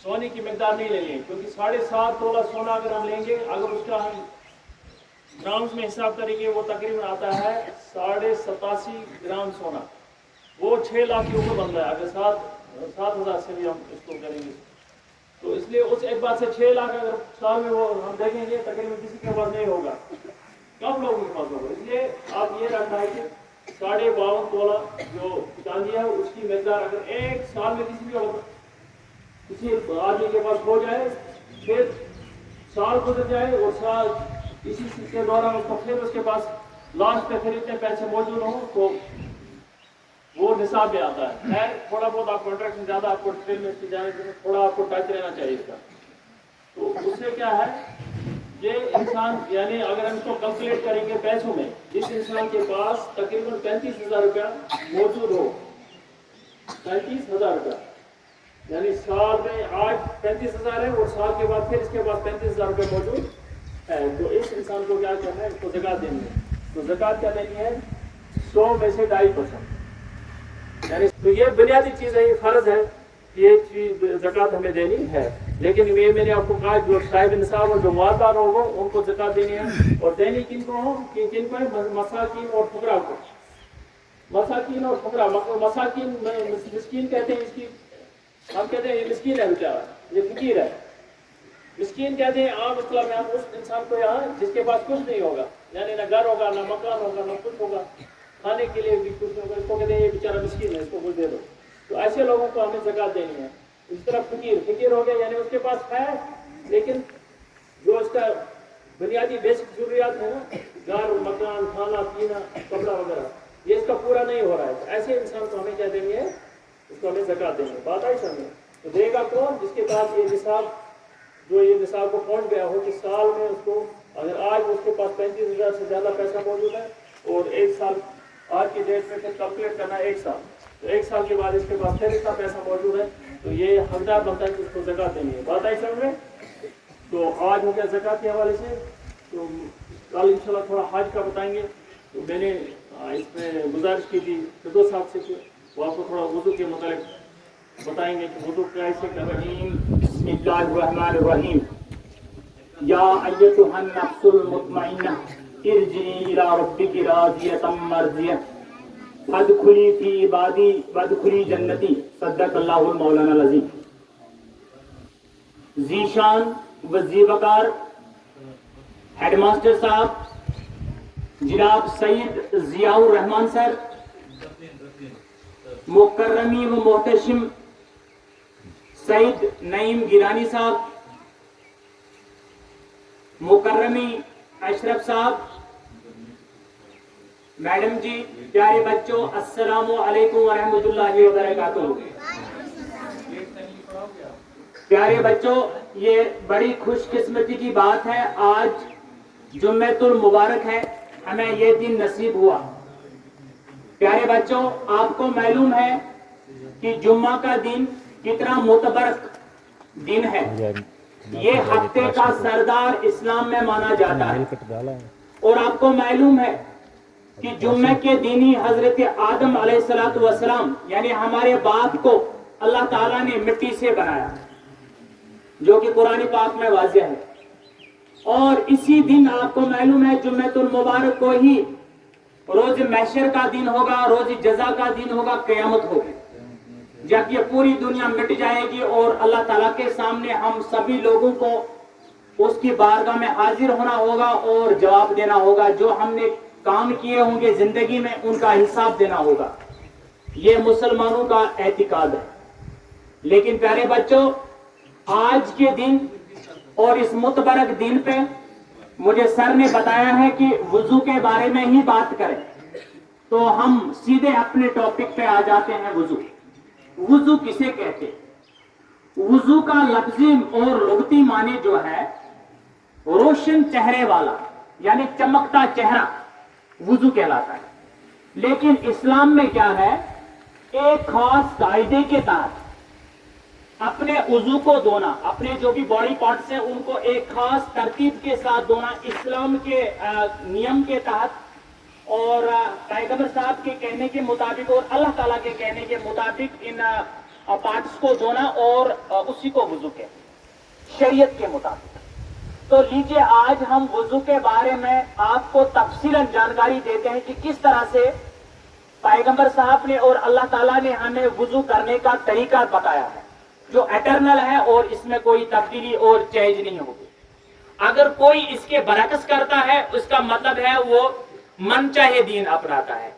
सोने की मकदार नहीं लेनी है, क्योंकि 7.5 तोला सोना अगर हम लेंगे, अगर उसका हम ग्राम्स में हिसाब करेंगे, वो तकरीबन आता है 87.5 ग्राम सोना। वो 6 लाख के ऊपर बनता है। अगर 7,000 से भी हम इसको करेंगे, तो इसलिए उस एतबार से 6 लाख अगर साल में वो हम देखेंगे, तकरीबन किसी के पास नहीं होगा, कम लोगों के पास होगा। इसलिए आप ये रखना है कि 52.5 तोला जो चांदी है, उसकी मकदार अगर एक साल में किसी आदमी के पास हो जाए, 6 साल गुजर जाए और साल इसी के दौरान उसको फिर उसके पास लास्ट पे फिर इतने पैसे मौजूद हों, तो वो निसाब में आता है। खैर थोड़ा बहुत आप कॉन्ट्रैक्शन ज़्यादा आपको डिटेल में इसकी जाने के, थोड़ा आपको टच रहना चाहिए इसका। तो उससे क्या है, ये इंसान यानी अगर हम इसको कैलकुलेट करेंगे पैसों में, जिस इंसान के पास तकरीबन 35,000 रुपया मौजूद हो, 35,000 रुपया, यानी साल में आज 35,000 है और साल के बाद फिर इसके पास 35,000 रुपये मौजूद है, तो इस इंसान को क्या करना है, इसको ज़कात देनी है। तो ज़कात क्या देनी है, 100 में से 2.5%। यानी तो ये बुनियादी चीज़ है, ये फ़र्ज है, ये चीज़ ज़कात हमें देनी है। लेकिन ये मैंने आपको कहा, जो साहिब निसाब और जो मालदार होगा उनको ज़कात देनी है। और देनी किनको हो, किनको है, मसाकीन और फुकरा को। मसाकीन और फुकरा, मसाकीन मिस्कीन कहते हैं, इसकी हम कहते हैं ये मिस्कीन है बेचारा, ये फकीर है। मिस्कीन कहते हैं आम इस्लाम में हम उस इंसान को यहाँ जिसके पास कुछ नहीं होगा, यानी ना घर होगा, ना मकान होगा, ना कुछ होगा, खाने के लिए भी कुछ होगा, इसको कहते हैं ये बेचारा मिस्कीन है, इसको कुछ दे दो। तो ऐसे लोगों को हमें ज़कात देनी है। इस तरह फकीर हो गया, यानी उसके पास है लेकिन जो उसका बुनियादी बेसिक जरूरियात है ना, घर मकान खाना पीना कपड़ा वगैरह, ये इसका पूरा नहीं हो रहा है, तो ऐसे इंसान को हमें क्या देनी है, उसको हमें ज़कात देनी है। बात आई समझे? तो देगा कौन, जिसके पास ये निसाब, जो ये निसाब को पहुंच गया हो कि साल में उसको, अगर आज उसके पास 35,000 से ज़्यादा पैसा मौजूद है और एक साल आज की डेट में फिर कैलकुलेट करना है एक साल, तो एक साल के बाद इसके पास फिर इतना पैसा मौजूद है, तो ये हकदार बनता है कि उसको ज़कात देनी है। बात आई समझ में? तो आज हो गया ज़कात के हवाले से। तो कल इंशाल्लाह थोड़ा हज का बताएंगे। तो मैंने इसमें गुजारिश की थी फिदो साहब से कि वो आपको थोड़ा वुज़ू के मुतालिक बताएंगे कि वुज़ू कैसे करना। बिस्मिल्लाहिर्रहमानिर्रहीम। या अय्युहन नफ्सुल मुतमइन्ना इरजी इला रब्बिकी राज़ियतम मर्ज़िया फदखुली फी इबादी वदखुली जन्नती। सद्दक़ल्लाहुल मौलाना अज़ीम। ज़ीशान वज़ीवकार हेडमास्टर साहब जनाब सैयद ज़ियाउर रहमान सर, मुकर्रमी व मोहतशिम सईद नईम गिलानी साहब, मुकर्रमी अशरफ साहब, मैडम जी, प्यारे बच्चों, अस्सलामु अलैकुम व रहमतुल्लाहि व बरकातुहू। प्यारे बच्चों, ये बड़ी खुशकिस्मती की बात है, आज जुम्मतुल मुबारक है, हमें ये दिन नसीब हुआ। प्यारे बच्चों, आपको मालूम है कि जुम्मा का दिन कितना मुतबरक दिन है। ये हफ्ते का सरदार इस्लाम में माना जाता है। और आपको मालूम है कि जुम्मे के दिन ही हजरत आदम अलैहिस्सलातु वस्सलाम यानी हमारे बाप को अल्लाह ताला ने मिट्टी से बनाया, जो कि कुरान पाक में वाज़िह है। और इसी दिन आपको मालूम है जुम्मतुल मुबारक को ही रोज महशर का दिन होगा, रोज जजा का दिन होगा, क़यामत होगी, जब ये पूरी दुनिया मिट जाएगी और अल्लाह ताला के सामने हम सभी लोगों को उसकी बारगाह में हाजिर होना होगा और जवाब देना होगा। जो हमने काम किए होंगे जिंदगी में उनका हिसाब देना होगा। ये मुसलमानों का एतिकाद है। लेकिन प्यारे बच्चों, आज के दिन और इस मुतबरक दिन पे मुझे सर ने बताया है कि वुजू के बारे में ही बात करें, तो हम सीधे अपने टॉपिक पे आ जाते हैं। वुजू किसे कहते हैं? वुजू का लफ्जी और लुगती माने जो है रोशन चेहरे वाला, यानी चमकता चेहरा वुजू कहलाता है। लेकिन इस्लाम में क्या है, एक खास कायदे के तहत अपने उजू को धोना, अपने जो भी बॉडी पार्ट्स हैं उनको एक खास तरतीब के साथ धोना, इस्लाम के नियम के तहत और पैगंबर साहब के कहने के मुताबिक और अल्लाह ताला के कहने के मुताबिक इन पार्ट्स को धोना और उसी को वुजू के शरीयत के मुताबिक। तो लीजिए आज हम वुजू के बारे में आपको तफसीलन जानकारी देते हैं कि किस तरह से पैगंबर साहब ने और अल्लाह ताला ने हमें वुजू करने का तरीका बताया है, जो एटर्नल है और इसमें कोई तब्दीली और चेंज नहीं होगी। अगर कोई इसके बरकस करता है उसका मतलब है वो मन चाहे दीन अपनाता है।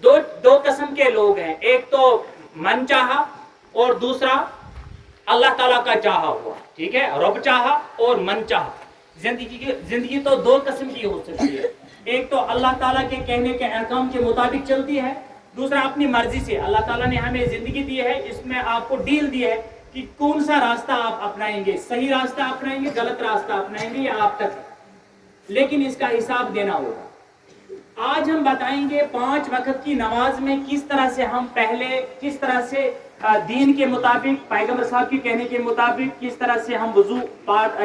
दो किस्म के लोग हैं, एक तो मन चाहा और दूसरा अल्लाह ताला का चाहा हुआ, ठीक है, रब चाहा और मन चाहा। जिंदगी तो दो किस्म की हो सकती है, एक तो अल्लाह ताला के कहने के अहकाम के मुताबिक चलती है, दूसरा अपनी मर्जी से। अल्लाह ताला ने हमें जिंदगी दी है, इसमें आपको डील दी है कि कौन सा रास्ता आप अपनाएंगे, सही रास्ता अपनाएंगे, गलत रास्ता अपनाएंगे, ये आप तक है, लेकिन इसका हिसाब देना होगा। आज हम बताएंगे 5 वक्त की नमाज में किस तरह से हम पहले किस तरह से दीन के मुताबिक पैगंबर साहब के कहने के मुताबिक किस तरह से हम वुजू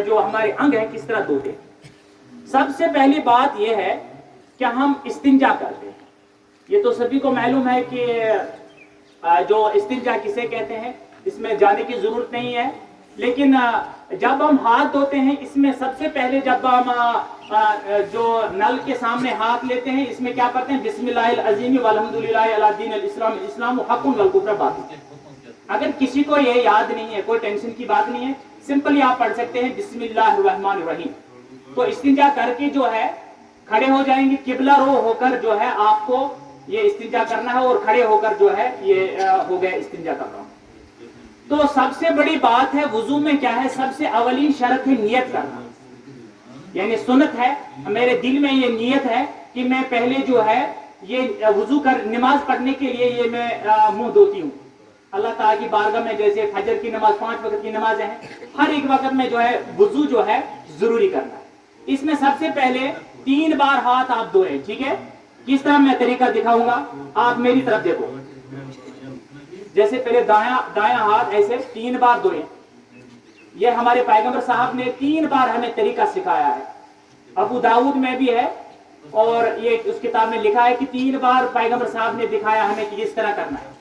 जो हमारे अंग है किस तरह धोते हैं। सबसे पहली बात यह है कि हम इस्तिंजा करते हैं। ये तो सभी को मालूम है कि जो इस्तिंजा किसे कहते हैं, इसमें जाने की जरूरत नहीं है, लेकिन जब हम हाथ धोते हैं इसमें सबसे पहले जब हम जो नल के सामने हाथ लेते हैं इसमें क्या पढ़ते हैं, बिस्मिल्लाहिल अज़ीम वल्हम्दुलिल्लाहि अला दीनिल इस्लाम इस्लाम हक़्क़ुन वल कुफ्र बातिल। अगर किसी को ये याद नहीं है, कोई टेंशन की बात नहीं है, सिंपली आप पढ़ सकते हैं बिस्मिल्लाहिर रहमानिर रहीम। तो इस्तिंजा करके जो है खड़े हो जाएंगे, किबला रो होकर जो है आपको ये इस्तिंजा करना है और खड़े होकर जो है ये हो गया इस्तिंजा का काम। तो सबसे बड़ी बात है वुजू में क्या है, सबसे अवली शर्त है नियत करना, यानी सुन्नत है, मेरे दिल में ये नियत है कि मैं पहले जो है ये वुजू कर नमाज पढ़ने के लिए ये मैं मुंह धोती हूँ अल्लाह ताला की बारगाह में। जैसे फजर की नमाज 5 वक्त की नमाज है, हर एक वक्त में जो है वुजू जो है जरूरी करना है। इसमें सबसे पहले 3 बार हाथ आप धोए, ठीक है। किस तरह मैं तरीका दिखाऊंगा, आप मेरी तरफ देखो। जैसे पहले दायां हाथ ऐसे 3 बार धोए, ये हमारे पैगंबर साहब ने 3 बार हमें तरीका सिखाया है। अबू दाऊद में भी है और ये उस किताब में लिखा है कि 3 बार पैगंबर साहब ने दिखाया हमें कि इस तरह करना है।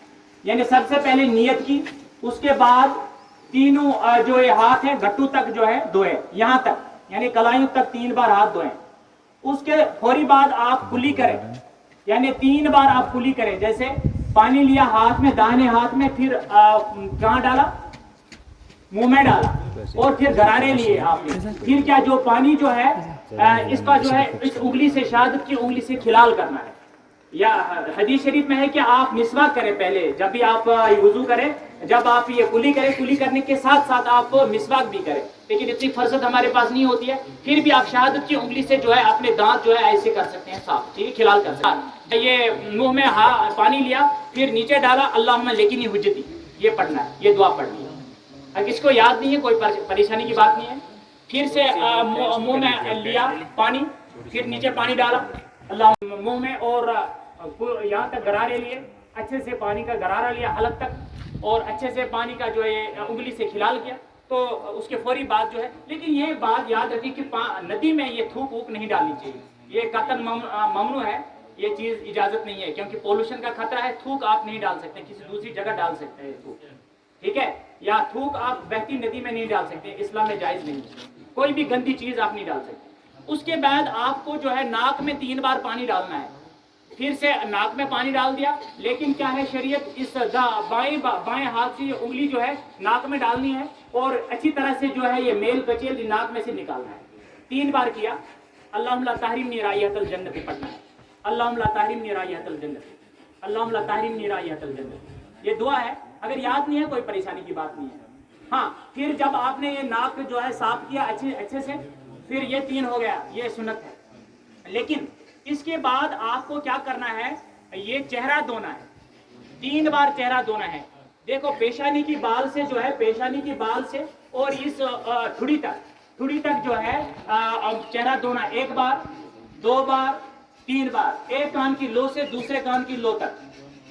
यानी सबसे पहले नियत की, उसके बाद तीनों जो ये हाथ है गट्टू तक जो है धोए, यहां तक यानी कलाइयों तक 3 बार हाथ धोए। उसके फौरी बाद आप कुली करें, यानी 3 बार आप कुली करें। जैसे पानी लिया हाथ में, दाहिने हाथ में, फिर कहां डाला, मुंह में डाला, और फिर गरारे लिए आपने। फिर क्या जो पानी जो है इसका जो है इस उंगली से, शहादत की उंगली से खिलाल करना है। या हदीस शरीफ में है कि आप मिसवाक करें पहले, जब भी आप वुजू करें, जब आप ये कुली करें, कुली करने के साथ साथ आप मिसवाक भी करें। लेकिन इतनी फुर्सत हमारे पास नहीं होती है, फिर भी आप शहादत की उंगली से जो है अपने दांत जो है ऐसे कर सकते हैं साफ, ठीक है, खिलाल कर सकते हैं। ये मुंह में पानी लिया, फिर नीचे डाला, अल्लाहुम्मा लेकिनी हुज्जती, ये पढ़ना है, ये दुआ पढ़नी है। अगर किसको याद नहीं है कोई परेशानी की बात नहीं है। फिर से मुंह में लिया पानी, फिर नीचे पानी डाला अल्लाह मुंह में, और यहाँ तक गरारे लिए, अच्छे से पानी का गरारा लिया हलक तक, और अच्छे से पानी का जो है उंगली से खिलाल किया। तो उसके फौरी बाद जो है, लेकिन ये बात याद रखिए कि नदी में ये थूक वूक नहीं डालनी चाहिए, ये कतन ममनू है, ये चीज इजाजत नहीं है, क्योंकि पोल्यूशन का खतरा है। थूक आप नहीं डाल सकते, किसी दूसरी जगह डाल सकते हैं थूक, ठीक है, या थूक आप बहती नदी में नहीं डाल सकते, इस्लाम में जायज नहीं है, कोई भी गंदी चीज आप नहीं डाल सकते। उसके बाद आपको जो है नाक में 3 बार पानी डालना है। फिर से नाक में पानी डाल दिया, लेकिन क्या है शरीयत, इस बाएं हाथ से ये उंगली जो है नाक में डालनी है और अच्छी तरह से जो है ये मेल कचेल नाक में से निकालना है। 3 बार किया, अल्लाहुम्मा ला तहरिमनी रायहतल जन्नत पढ़ना है, अल्लाहुम्मा ला तहरिमनी रायहतल जन्नत, अल्लाहुम्मा ला तहरिमनी रायहतल जन्नत, ये दुआ है। अगर याद नहीं है कोई परेशानी की बात नहीं है। हाँ, फिर जब आपने ये नाक जो है साफ किया अच्छे से, फिर ये 3 हो गया, ये सुन्नत है। लेकिन इसके बाद आपको क्या करना है, ये चेहरा धोना है, 3 बार चेहरा धोना है। देखो पेशानी की बाल से जो है, पेशानी की बाल से और इस ठुड़ी तक जो है चेहरा धोना, 1 बार, 2 बार, 3 बार, एक कान की लो से दूसरे कान की लो तक,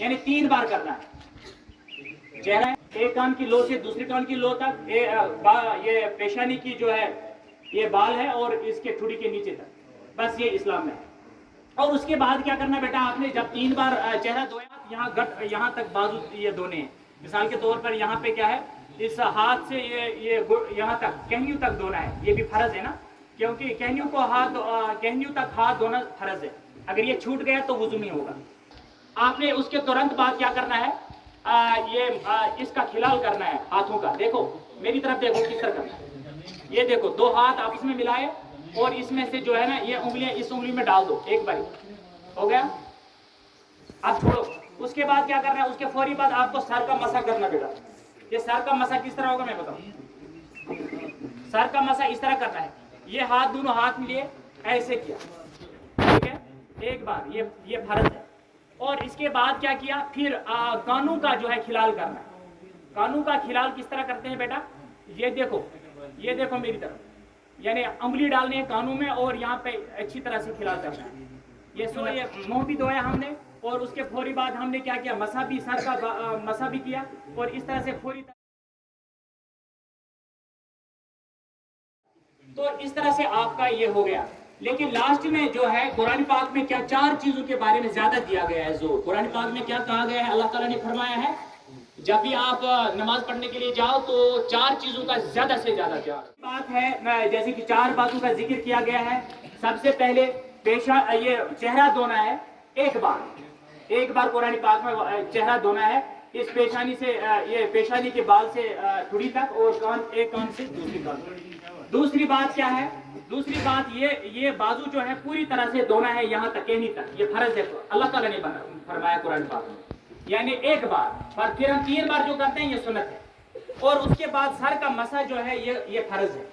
यानी 3 बार करना है। चेहरा एक कान की लो से दूसरे कान की लो तक, ये पेशानी की जो है ये बाल है और इसके ठुड़ी के नीचे तक, बस ये इस्लाम में है। और उसके बाद क्या करना बेटा, आपने जब 3 बार चेहरा धोया, यहाँ तक बाजू ये धोने हैं, मिसाल के तौर पर यहाँ पे क्या है, इस हाथ से ये यहाँ तक कहनियों तक धोना है, ये भी फर्ज है ना, क्योंकि कहनियों तक हाथ धोना फर्ज है। अगर ये छूट गया तो वुजू नहीं होगा। आपने उसके तुरंत बाद क्या करना है, इसका खिलाल करना है हाथों का। देखो मेरी तरफ देखो किस तरह करना है। ये देखो दो हाथ आपस में मिलाए और इसमें से जो है ना ये उंगलियां इस उंगली में डाल दो, एक बारी हो गया। अब छोड़ो, उसके बाद क्या करना है, उसके फौरी बाद आपको सर का मसा करना बेटा। ये सर का मसा किस तरह होगा मैं बताऊं। सर का मसा इस तरह करना है, ये हाथ दोनों हाथ मिलिए ऐसे किया, ठीक है, एक बार, ये फर्ज है। और इसके बाद क्या किया, फिर कानों का जो है खिलाल करना है। कानों का खिलाल किस तरह करते हैं बेटा, ये देखो मेरी तरफ, यानी उंगली डालनी है कानों में और यहाँ पे अच्छी तरह से खिलाल करना है। ये सुनो, ये मुंह भी धोया हमने और उसके फौरी बाद हमने क्या किया, मसा भी, सर का मसा भी किया और इस तरह से फौरी। तो इस तरह से आपका ये हो गया। लेकिन लास्ट में जो है कुरान पाक में क्या 4 चीजों के बारे में ज्यादा दिया गया है जोर। कुरान पाक में क्या कहा गया है, अल्लाह ताला ने फरमाया है जब भी आप नमाज पढ़ने के लिए जाओ तो 4 चीजों का ज्यादा से ज्यादा ध्यान। बात है जैसे कि 4 बातों का जिक्र किया गया है। सबसे पहले ये चेहरा धोना है, एक बार कुरान पाक में चेहरा धोना है, इस पेशानी से ये पेशानी के बाल से ठुड़ी तक और एक कान से दूसरी कान। दूसरी बात क्या है, दूसरी बात ये बाजू जो है पूरी तरह से धोना है, यहाँ तक कहनी तक, ये फर्ज है, अल्लाह ताला ने फरमाया कुरान पाक में। यानी एक बार, पर फिर हम 3 बार जो करते हैं ये सुन्नत है। और उसके बाद सर का मसा जो है ये फर्ज है,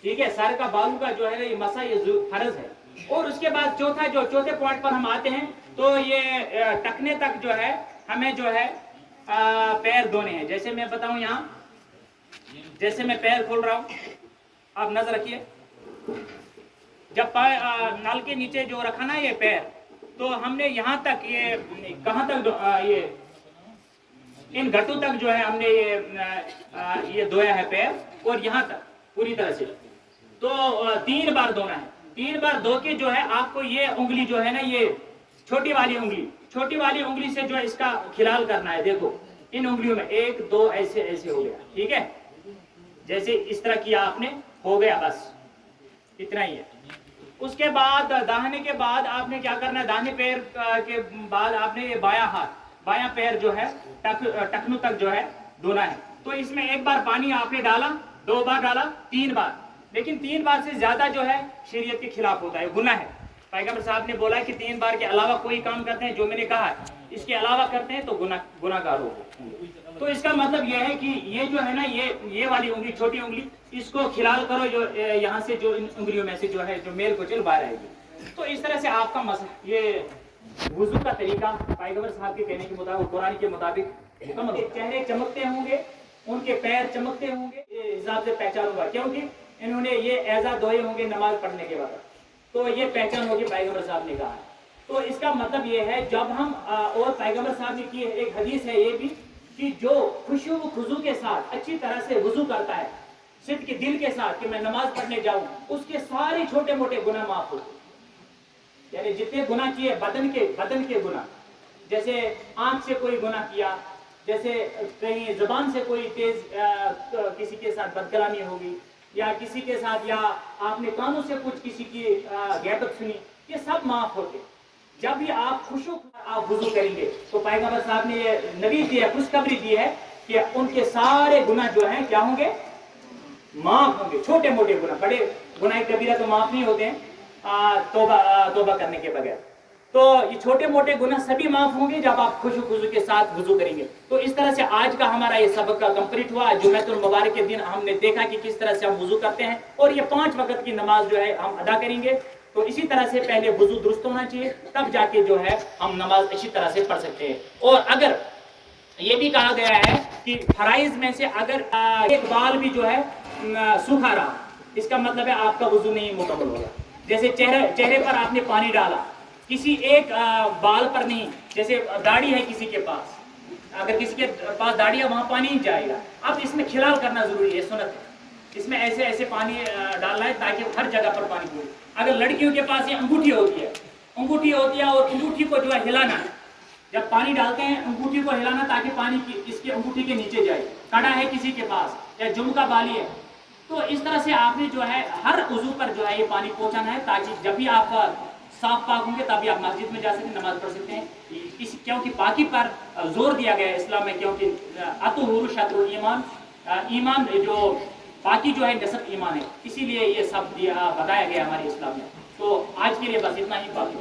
ठीक है, सर का बालू का जो है ये मसा ये फर्ज है। और उसके बाद चौथे पॉइंट पर हम आते हैं, तो ये टखने तक जो है हमें जो है पैर धोने हैं। जैसे मैं बताऊं, यहाँ जैसे मैं पैर खोल रहा हूं, आप नजर रखिए, जब नल के नीचे जो रखा ना ये पैर, तो हमने यहाँ तक ये कहाँ तक ये इन घटों तक जो है हमने ये धोया है पैर, और यहाँ तक पूरी तरह से। तो 3 बार धोना है। 3 बार धो के जो है आपको ये उंगली जो है ना, ये छोटी वाली उंगली से जो है इसका खिलाल करना है। देखो इन उंगलियों में 1 2 ऐसे ऐसे हो गया, ठीक है, जैसे इस तरह किया आपने, हो गया, बस इतना ही है। उसके बाद दाहिने के बाद आपने क्या करना है, दाहिने पैर के बाद आपने ये बायां पैर जो है टखनों तक जो है धोना है। तो इसमें 1 बार पानी आपने डाला, 2 बार डाला, 3 बार, लेकिन 3 बार से ज्यादा जो है शरीयत के खिलाफ होता है, गुनाह है। पैगंबर साहब ने बोला है कि 3 बार के अलावा कोई काम करते हैं जो मैंने कहा है, इसके अलावा करते हैं तो गुनाहगार हो। तो इसका मतलब यह है कि ये जो है ना, ये वाली उंगली, छोटी उंगली, इसको खिलाल करो, जो यहाँ से जो इन उंगलियों में से जो है जो मेल कुचल बाहर आएगी। तो इस तरह से आपका ये वुजू का तरीका पैगंबर साहब के कहने के मुताबिक, कुरान के मुताबिक चेहरे चमकते होंगे, उनके पैर चमकते होंगे, ये हिसाब से पहचान होगा, क्योंकि इन्होंने ये एजा धोए होंगे नमाज पढ़ने के बाद, तो ये पहचान होगी, पैगंबर साहब ने कहा है। तो इसका मतलब ये है, जब हम और पैगंबर साहब ने की एक हदीस है ये भी, कि जो खुशू खुजू के साथ अच्छी तरह से वुजू करता है, सिद्ध के दिल के साथ कि मैं नमाज पढ़ने जाऊं, उसके सारे छोटे मोटे गुनाह माफ होते। यानी जितने गुनाह किए बदन के गुनाह, जैसे आंख से कोई गुनाह किया, जैसे कहीं जुबान से कोई तेज किसी के साथ बदकलामी होगी, या किसी के साथ, या आपने कानों से कुछ किसी की गैबत सुनी, ये सब माफ होते। जब भी आप खुशू आप वुजू करेंगे तो पैगंबर साहब ने ये नबी दी है, खुशखबरी दी है कि उनके सारे गुनाह जो हैं क्या होंगे, माफ होंगे। छोटे मोटे गुनाह, बड़े गुनाह कबीरा तो माफ नहीं होते हैं तौबा करने के बगैर। तो ये छोटे मोटे गुनाह सभी माफ होंगे जब आप खुशू के साथ वुजू करेंगे। तो इस तरह से आज का हमारा ये सबक का कंप्लीट हुआ। जुम्मतुल मुबारक के दिन हमने देखा कि किस तरह से हम वुजू करते हैं, और ये 5 वक्त की नमाज जो है हम अदा करेंगे। तो इसी तरह से पहले वुजू दुरुस्त होना चाहिए, तब जाके जो है हम नमाज अच्छी तरह से पढ़ सकते हैं। और अगर ये भी कहा गया है कि फराइज में से अगर एक बाल भी जो है सूखा रहा, इसका मतलब है आपका वुजू नहीं मुकम्मल होगा। जैसे चेहरे पर आपने पानी डाला, किसी एक बाल पर नहीं, जैसे दाढ़ी है किसी के पास, अगर किसी के पास दाढ़ी है वहां पानी नहीं जाएगा। अब इसमें खिलाल करना जरूरी है, सुन्नत है। इसमें ऐसे ऐसे पानी डालना है ताकि हर जगह पर पानी पूरे। अगर लड़कियों के पास ये अंगूठी होती है और अंगूठी को जो है हिलाना है, جب پانی ڈالتے ہیں انگوٹھی کو ہلانا تاکہ پانی اس کے انگوٹھی کے نیچے جائے. کڑا ہے کسی کے پاس یا جم کا بالی ہے, تو اس طرح سے آپ نے جو ہے ہر عضو پر جو ہے یہ پانی پہنچانا ہے, تاکہ جب بھی آپ صاف پاک ہوں گے تبھی آپ مسجد میں جا سکتے ہیں, نماز پڑھ سکتے ہیں. کیونکہ پاکی پر زور دیا گیا ہے اسلام میں, کیونکہ اطہور شطر ایمان, ایمان جو پاکی جو ہے نصف ایمان ہے, اسی لیے یہ سب بتایا گیا ہمارے اسلام میں. تو آج کے لیے بس اتنا ہی, باقی